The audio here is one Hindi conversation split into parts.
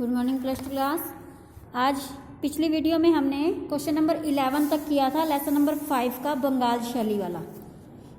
Good morning plus two class. आज पिछली वीडियो में हमने क्वेश्चन नंबर 11 तक किया था, लेसन नंबर 5 का बंगाल शैली वाला।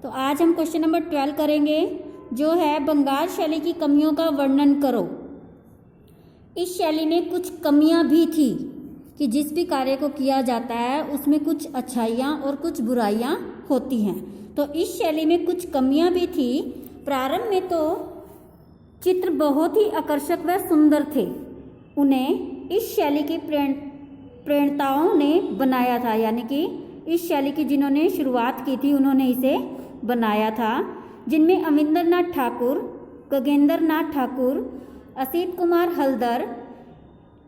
तो आज हम क्वेश्चन नंबर 12 करेंगे, जो है बंगाल शैली की कमियों का वर्णन करो। इस शैली में कुछ कमियां भी थी कि जिस भी कार्य को किया जाता है उसमें कुछ अच्छाइयाँ और कुछ बुराइयाँ होती हैं। तो इस शैली में कुछ कमियां भी थी। प्रारंभ में तो चित्र बहुत ही आकर्षक व सुंदर थे। उन्हें इस शैली की प्रेरणाओं ने बनाया था, यानी कि इस शैली की जिन्होंने शुरुआत की थी उन्होंने इसे बनाया था, जिनमें अविंद्रनाथ ठाकुर, गगनेंद्रनाथ ठाकुर, असित कुमार हलदर,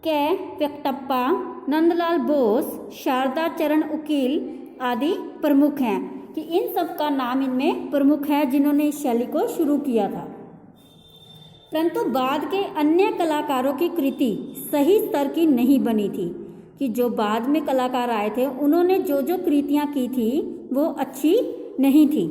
के वेंकटप्पा, नंदलाल बोस, शारदा चरण उकील आदि प्रमुख हैं। कि इन सब का नाम इनमें प्रमुख है जिन्होंने इस शैली को शुरू किया था। परंतु बाद के अन्य कलाकारों की कृति सही स्तर की नहीं बनी थी। कि जो बाद में कलाकार आए थे उन्होंने जो जो कृतियाँ की थी वो अच्छी नहीं थी।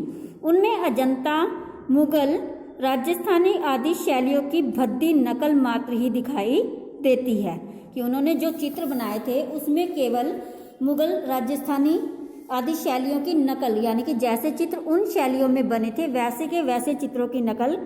उनमें अजंता, मुगल, राजस्थानी आदि शैलियों की भद्दी नकल मात्र ही दिखाई देती है। कि उन्होंने जो चित्र बनाए थे उसमें केवल मुगल, राजस्थानी आदि शैलियों की नकल, यानी कि जैसे चित्र उन शैलियों में बने थे वैसे के वैसे चित्रों की नकल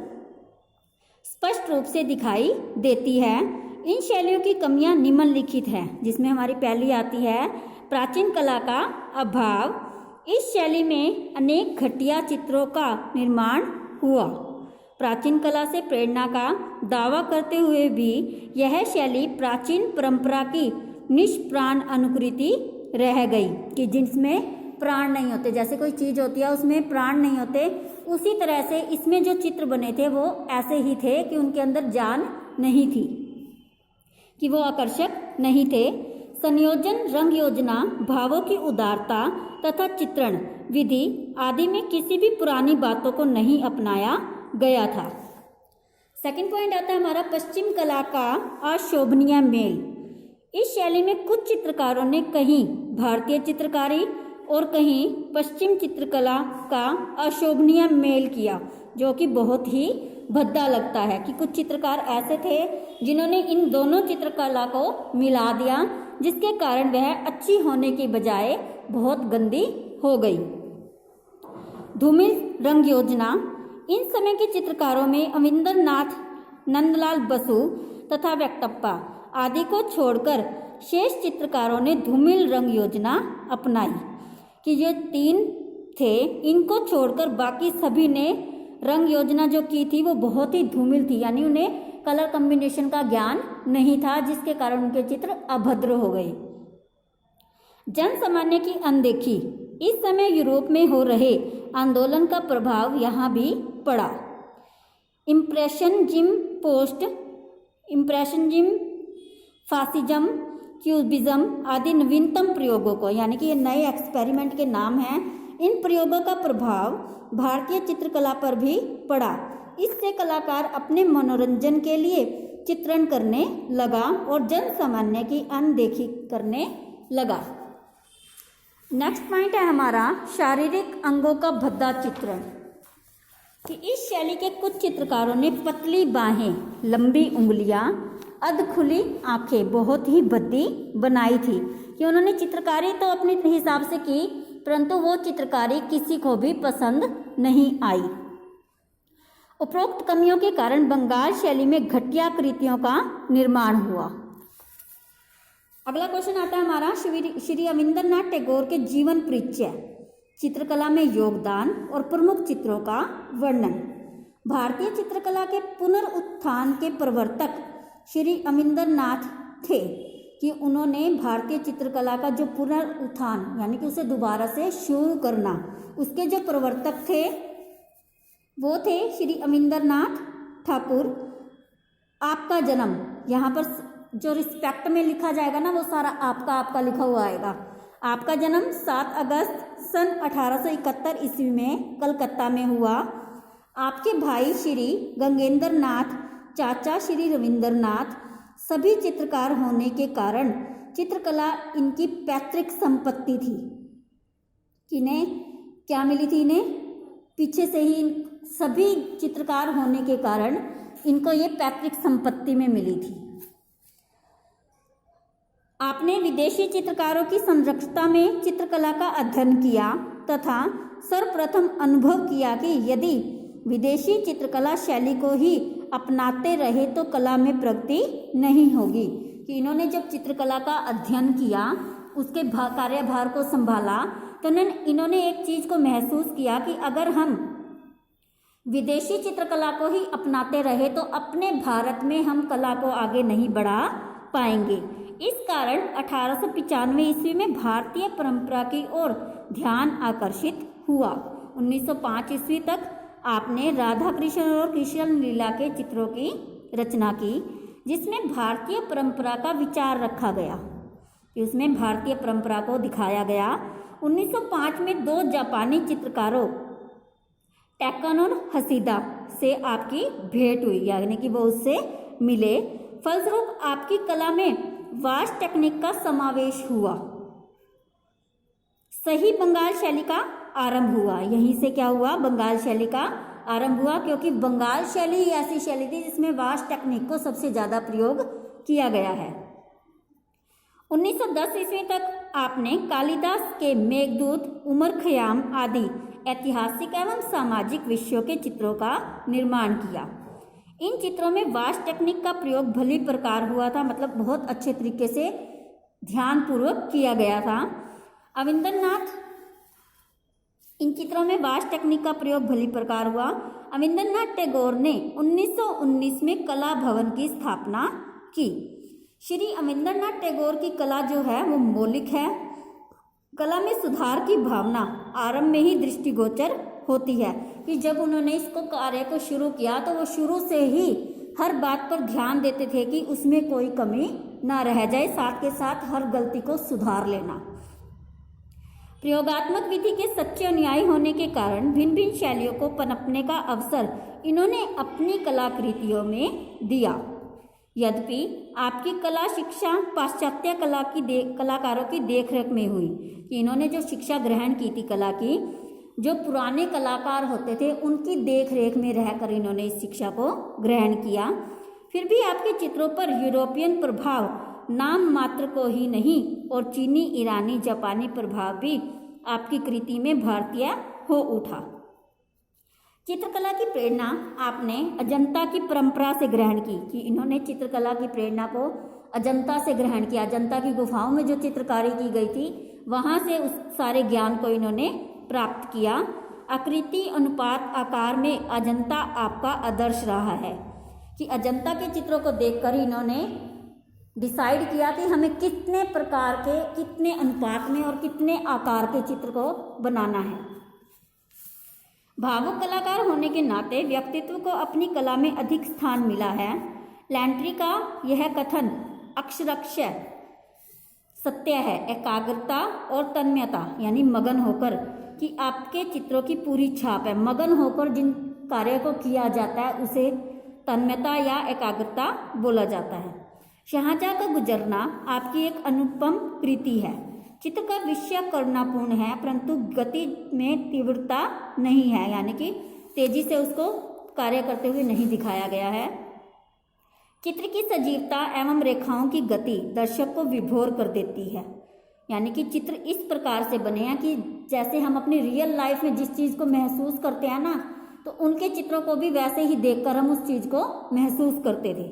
स्पष्ट रूप से दिखाई देती है। इन शैलियों की कमियां निम्नलिखित हैं, जिसमें हमारी पहली आती है प्राचीन कला का अभाव। इस शैली में अनेक घटिया चित्रों का निर्माण हुआ। प्राचीन कला से प्रेरणा का दावा करते हुए भी यह शैली प्राचीन परंपरा की निष्प्राण अनुकृति रह गई। कि जिसमें प्राण नहीं होते, जैसे कोई चीज होती है उसमें प्राण नहीं होते, उसी तरह से इसमें जो चित्र बने थे वो ऐसे ही थे कि उनके अंदर जान नहीं थी, कि वो आकर्षक नहीं थे। संयोजन, रंग योजना, भावों की उदारता तथा चित्रण विधि आदि में किसी भी पुरानी बातों को नहीं अपनाया गया था। सेकंड पॉइंट आता है हमारा पश्चिम कला का अशोभनीय मेल। इस शैली में कुछ चित्रकारों ने कहीं भारतीय चित्रकारी और कहीं पश्चिम चित्रकला का अशोभनीय मेल किया, जो कि बहुत ही भद्दा लगता है। कि कुछ चित्रकार ऐसे थे जिन्होंने इन दोनों चित्रकला को मिला दिया, जिसके कारण वह अच्छी होने की बजाय बहुत गंदी हो गई। धूमिल रंग योजना। इन समय के चित्रकारों में अविंद्रनाथ, नंदलाल बसु तथा वेंकटप्पा आदि को छोड़कर शेष चित्रकारों ने धूमिल रंग योजना अपनाई। कि ये तीन थे, इनको छोड़कर बाकी सभी ने रंग योजना जो की थी वो बहुत ही धूमिल थी, यानी उन्हें कलर कॉम्बिनेशन का ज्ञान नहीं था, जिसके कारण उनके चित्र अभद्र हो गए। जन सामान्य की अनदेखी। इस समय यूरोप में हो रहे आंदोलन का प्रभाव यहाँ भी पड़ा। Impressionism, post impressionism, fascism, cubism आदि नवीनतम प्रयोगों को, यानी कि ये नए एक्सपेरिमेंट के नाम हैं, इन प्रयोगों का प्रभाव भारतीय चित्रकला पर भी पड़ा। इससे कलाकार अपने मनोरंजन के लिए चित्रण करने लगा और जन सामान्य की अनदेखी करने लगा। नेक्स्ट पॉइंट है हमारा शारीरिक अंगों का भद्दा चित्रण। कि इस शैली के कुछ चित्रकारों ने पतली बाहें, लंबी उंगलियां, अधखुली आंखें बहुत ही भद्दी बनाई थी। कि उन्होंने चित्रकारी तो अपने हिसाब से की, परंतु वो चित्रकारी किसी को भी पसंद नहीं आई। उपरोक्त कमियों के कारण बंगाल शैली में घटिया कृतियों का निर्माण हुआ। अगला क्वेश्चन आता है हमारा श्री अविंद्रनाथ टैगोर के जीवन परिचय, चित्रकला में योगदान और प्रमुख चित्रों का वर्णन। भारतीय चित्रकला के पुनरुत्थान के प्रवर्तक श्री अविंद्रनाथ थे। कि उन्होंने भारतीय चित्रकला का जो पुनरुत्थान, यानी कि उसे दोबारा से शुरू करना, उसके जो प्रवर्तक थे वो थे श्री अविंद्रनाथ ठाकुर। आपका जन्म, यहाँ पर जो रिस्पेक्ट में लिखा जाएगा ना वो सारा आपका आपका लिखा हुआ आएगा। आपका जन्म 7 अगस्त सन 1871 ईस्वी में कलकत्ता में हुआ। आपके भाई श्री गगनेंद्रनाथ, चाचा श्री रविंद्रनाथ सभी चित्रकार होने के कारण चित्रकला इनकी पैतृक संपत्ति थी। इन्हें क्या मिली थी? इन्हें पीछे से ही सभी चित्रकार होने के कारण इनको ये पैतृक संपत्ति में मिली थी। आपने विदेशी चित्रकारों की संरक्षता में चित्रकला का अध्ययन किया तथा सर्वप्रथम अनुभव किया कि यदि विदेशी चित्रकला शैली को ही अपनाते रहे तो कला में प्रगति नहीं होगी। कि इन्होंने जब चित्रकला का अध्ययन किया, उसके कार्यभार को संभाला, तो इन्होंने एक चीज़ को महसूस किया कि अगर हम विदेशी चित्रकला को ही अपनाते रहे तो अपने भारत में हम कला को आगे नहीं बढ़ा पाएंगे। इस कारण 1895 ईस्वी में भारतीय परंपरा की ओर ध्यान आकर्षित हुआ। 1905 ईस्वी तक आपने राधा कृष्ण और कृष्ण लीला के चित्रों की रचना की, जिसमें भारतीय परंपरा का विचार रखा गया, उसमें भारतीय परंपरा को दिखाया गया। 1905 में दो जापानी चित्रकारों टेकन और हसीदा से आपकी भेंट हुई, यानी कि वो उससे मिले। फलस्वरूप आपकी कला में वास्ट टेक्निक का समावेश हुआ। सही बंगाल शैली का आरंभ हुआ। यहीं से क्या हुआ? बंगाल शैली का आरंभ हुआ, क्योंकि बंगाल शैली ही ऐसी शैली थी जिसमें वास्ट टेक्निक को सबसे ज़्यादा प्रयोग किया गया है। 1910 ईस्वी तक आपने कालिदास के मेघदूत, उमर खयाम आदि ऐतिहासिक एवं सामाजिक विषयों के चित्रों का निर्माण किया। इन चित्रों में वास्ट टेक्निक का प्रयोग भली प्रकार हुआ था, मतलब बहुत अच्छे तरीके से ध्यानपूर्वक किया गया था। अविंदरनाथ, इन चित्रों में वास्ट टेक्निक का प्रयोग भली प्रकार हुआ। अविंदरनाथ टैगोर ने 1919 में कला भवन की स्थापना की। श्री अविंदरनाथ टैगोर की कला जो है वो मौलिक है। कला में सुधार की भावना आरंभ में ही दृष्टिगोचर होती है कि जब उन्होंने इसको कार्य को शुरू किया तो वो शुरू से ही हर बात पर ध्यान देते थे कि उसमें कोई कमी ना रह जाए, साथ के साथ हर गलती को सुधार लेना। प्रयोगात्मक विधि के सच्चे अनुयायी होने के कारण भिन्न भिन्न शैलियों को पनपने का अवसर इन्होंने अपनी कलाकृतियों में दिया। यद्यपि आपकी कला शिक्षा पाश्चात्य कलाकारों की देखरेख में हुई, कि इन्होंने जो शिक्षा ग्रहण की थी कला की, जो पुराने कलाकार होते थे उनकी देखरेख में रहकर इन्होंने इस शिक्षा को ग्रहण किया। फिर भी आपके चित्रों पर यूरोपियन प्रभाव नाम मात्र को ही नहीं और चीनी, ईरानी, जापानी प्रभाव भी आपकी कृति में भारतीय हो उठा। चित्रकला की प्रेरणा आपने अजंता की परंपरा से ग्रहण की, कि इन्होंने चित्रकला की प्रेरणा को अजंता से ग्रहण किया। अजंता की गुफाओं में जो चित्रकारी की गई थी वहाँ से उस सारे ज्ञान को इन्होंने प्राप्त किया। आकृति, अनुपात, आकार में अजंता आपका आदर्श रहा है, कि अजंता के चित्रों को देखकर इन्होंने डिसाइड किया कि हमें कितने प्रकार के, कितने अनुपात में और कितने आकार के चित्र को बनाना है। भावुक कलाकार होने के नाते व्यक्तित्व को अपनी कला में अधिक स्थान मिला है। लैंट्री का यह कथन अक्षरशः सत्य है। एकाग्रता और तन्मयता यानी मगन होकर, कि आपके चित्रों की पूरी छाप है। मगन होकर जिन कार्य को किया जाता है उसे तन्मयता या एकाग्रता बोला जाता है। शाहजहाँ का गुजरना आपकी एक अनुपम कृति है। चित्र का विषय करुणापूर्ण है, परंतु गति में तीव्रता नहीं है, यानी कि तेजी से उसको कार्य करते हुए नहीं दिखाया गया है। चित्र की सजीवता एवं रेखाओं की गति दर्शक को विभोर कर देती है, यानी कि चित्र इस प्रकार से बने हैं कि जैसे हम अपनी रियल लाइफ में जिस चीज़ को महसूस करते हैं ना, तो उनके चित्रों को भी वैसे ही देखकर हम उस चीज़ को महसूस करते थे।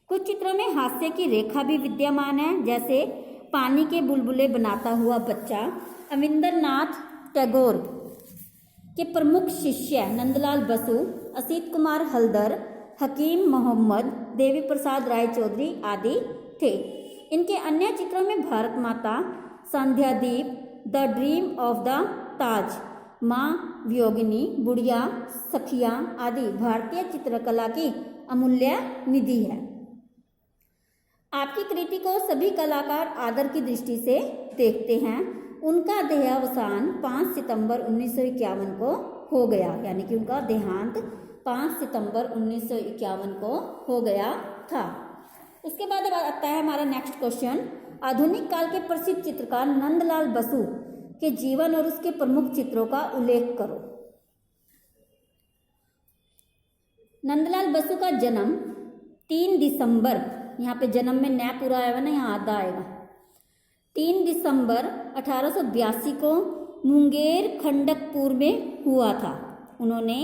कुछ चित्रों में हास्य की रेखा भी विद्यमान है, जैसे पानी के बुलबुले बनाता हुआ बच्चा। अविंदरनाथ टैगोर के प्रमुख शिष्य नंदलाल बसु, असित कुमार हल्दर, हकीम मोहम्मद, देवी प्रसाद राय चौधरी आदि थे। इनके अन्य चित्रों में भारत माता, संध्यादीप, द ड्रीम ऑफ द ताज, माँ वियोगिनी, बुढ़िया, सखिया आदि भारतीय चित्रकला की अमूल्य निधि है। आपकी कृति को सभी कलाकार आदर की दृष्टि से देखते हैं। उनका देहावसान 5 सितंबर 1951 को हो गया, यानी कि उनका देहांत 5 सितंबर 1951 को हो गया था। उसके बाद आता है हमारा नेक्स्ट क्वेश्चन। आधुनिक काल के प्रसिद्ध चित्रकार नंदलाल बसु के जीवन और उसके प्रमुख चित्रों का उल्लेख करो। नंदलाल बसु का जन्म 3 दिसंबर, यहाँ पे जन्म में न पूरा आएगा ना, यहाँ आधा आएगा, 3 दिसंबर 1882 को मुंगेर खंडकपुर में हुआ था। उन्होंने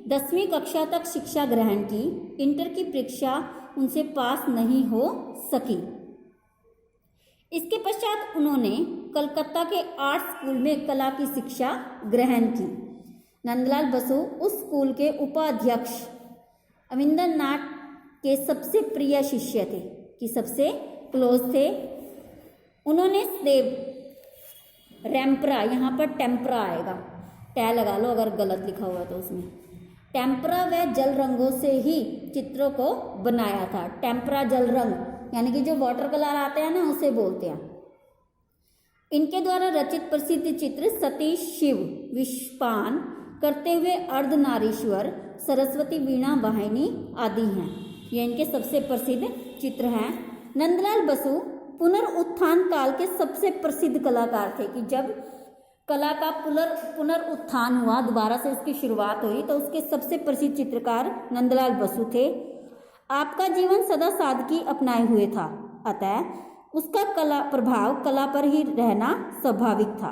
10वीं कक्षा तक शिक्षा ग्रहण की। इंटर की परीक्षा उनसे पास नहीं हो सकी। इसके पश्चात उन्होंने कलकत्ता के आर्ट स्कूल में कला की शिक्षा ग्रहण की। नंदलाल बसु उस स्कूल के उपाध्यक्ष अविंद्रनाथ के सबसे प्रिय शिष्य थे, कि सबसे क्लोज थे। उन्होंने रैम्परा, यहाँ पर टेम्परा आएगा, टै लगा लो अगर गलत लिखा हुआ तो उसमें, टेम्परा व जल रंगों से ही चित्रों को बनाया था। टेम्परा जल रंग यानी कि जो वाटर कलर आते हैं ना, उसे बोलते हैं। इनके द्वारा रचित प्रसिद्ध चित्र सतीश शिव विषपान करते हुए अर्धनारीश्वर, सरस्वती वीणा वाहिनी आदि हैं। ये इनके सबसे प्रसिद्ध चित्र हैं। नंदलाल बसु पुनरुत्थान काल के सबसे प्रसिद्ध कलाकार थे, कि जब कला का पुनरुत्थान हुआ, दोबारा से उसकी शुरुआत हुई, तो उसके सबसे प्रसिद्ध चित्रकार नंदलाल बसु थे। आपका जीवन सदा सादगी अपनाए हुए था, अतः उसका कला प्रभाव कला पर ही रहना स्वाभाविक था।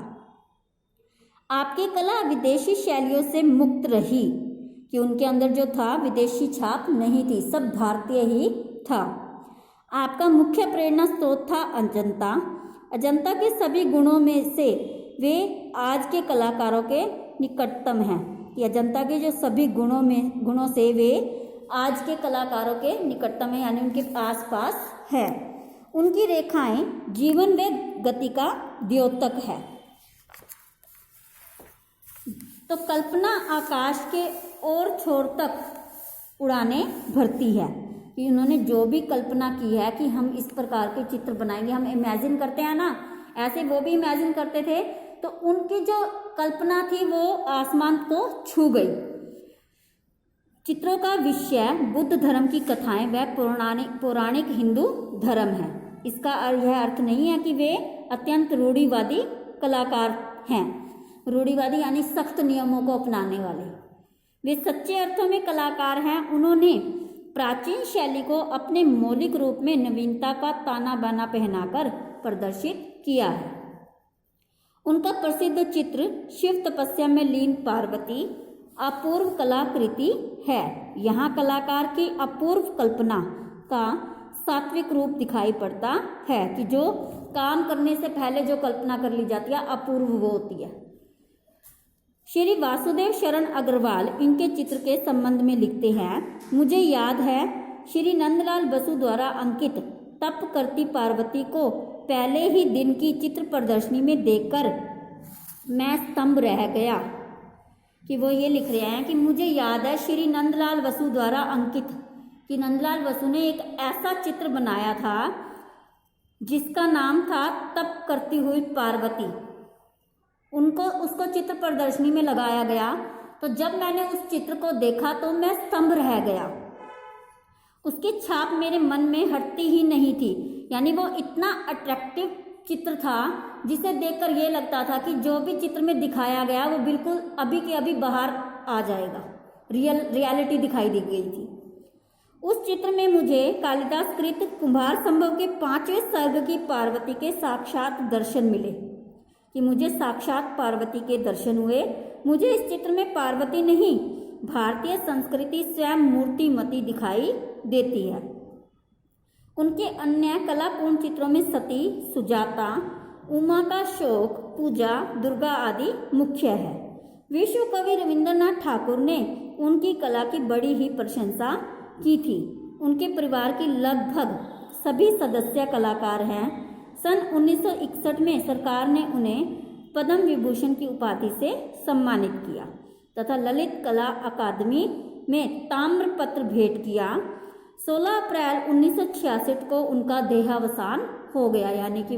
आपकी कला विदेशी शैलियों से मुक्त रही, कि उनके अंदर जो था विदेशी छाप नहीं थी, सब भारतीय ही था। आपका मुख्य प्रेरणा स्रोत था अजंता। अजंता के सभी गुणों में से वे आज के कलाकारों के निकटतम हैं। कि अजंता के जो सभी गुणों से वे आज के कलाकारों के निकटतम है, यानी उनके आसपास है। उनकी रेखाएं जीवन व गति का द्योतक है। तो कल्पना आकाश के और छोर तक उड़ाने भरती है, कि उन्होंने जो भी कल्पना की है कि हम इस प्रकार के चित्र बनाएंगे, हम इमेजिन करते हैं ना, ऐसे वो भी इमेजिन करते थे। तो उनकी जो कल्पना थी वो आसमान को छू गई। चित्रों का विषय बुद्ध धर्म की कथाएं व पौराणिक हिंदू धर्म है। इसका यह अर्थ नहीं है कि वे अत्यंत रूढ़िवादी कलाकार हैं। रूढ़िवादी यानी सख्त नियमों को अपनाने वाले। वे सच्चे अर्थों में कलाकार हैं। उन्होंने प्राचीन शैली को अपने मौलिक रूप में नवीनता का ताना बाना पहनाकर प्रदर्शित किया है। उनका प्रसिद्ध चित्र शिव तपस्या में लीन पार्वती अपूर्व कलाकृति है। यहाँ कलाकार की अपूर्व कल्पना का सात्विक रूप दिखाई पड़ता है, कि जो काम करने से पहले जो कल्पना कर ली जाती है अपूर्व वो होती है। श्री वासुदेव शरण अग्रवाल इनके चित्र के संबंध में लिखते हैं, मुझे याद है श्री नंदलाल बसु द्वारा अंकित तप करती पार्वती को पहले ही दिन की चित्र प्रदर्शनी में देखकर मैं स्तंभ रह गया। कि वो ये लिख रहे हैं कि मुझे याद है श्री नंदलाल बसु द्वारा अंकित, कि नंदलाल बसु ने एक ऐसा चित्र बनाया था जिसका नाम था तप करती हुई पार्वती। उसको चित्र प्रदर्शनी में लगाया गया। तो जब मैंने उस चित्र को देखा तो मैं स्तंभ रह गया। उसकी छाप मेरे मन में हटती ही नहीं थी। यानी वो इतना अट्रैक्टिव चित्र था जिसे देखकर ये लगता था कि जो भी चित्र में दिखाया गया वो बिल्कुल अभी के अभी बाहर आ जाएगा। रियलिटी दिखाई दी गई थी। उस चित्र में मुझे कालिदास कृत कुम्भार संभव के 5वें सर्ग की पार्वती के साक्षात दर्शन मिले, कि मुझे साक्षात पार्वती के दर्शन हुए। मुझे इस चित्र में पार्वती नहीं, भारतीय संस्कृति स्वयं मूर्तिमती दिखाई देती है। उनके अन्य कलापूर्ण चित्रों में सती, सुजाता, उमा का शोक, पूजा, दुर्गा आदि मुख्य है। विश्व कवि रविंद्रनाथ ठाकुर ने उनकी कला की बड़ी ही प्रशंसा की थी। उनके परिवार की लगभग सभी सदस्य कलाकार हैं। सन 1961 में सरकार ने उन्हें पद्म विभूषण की उपाधि से सम्मानित किया तथा ललित कला अकादमी में ताम्रपत्र भेंट किया। 16 अप्रैल 1966 को उनका देहावसान हो गया, यानी कि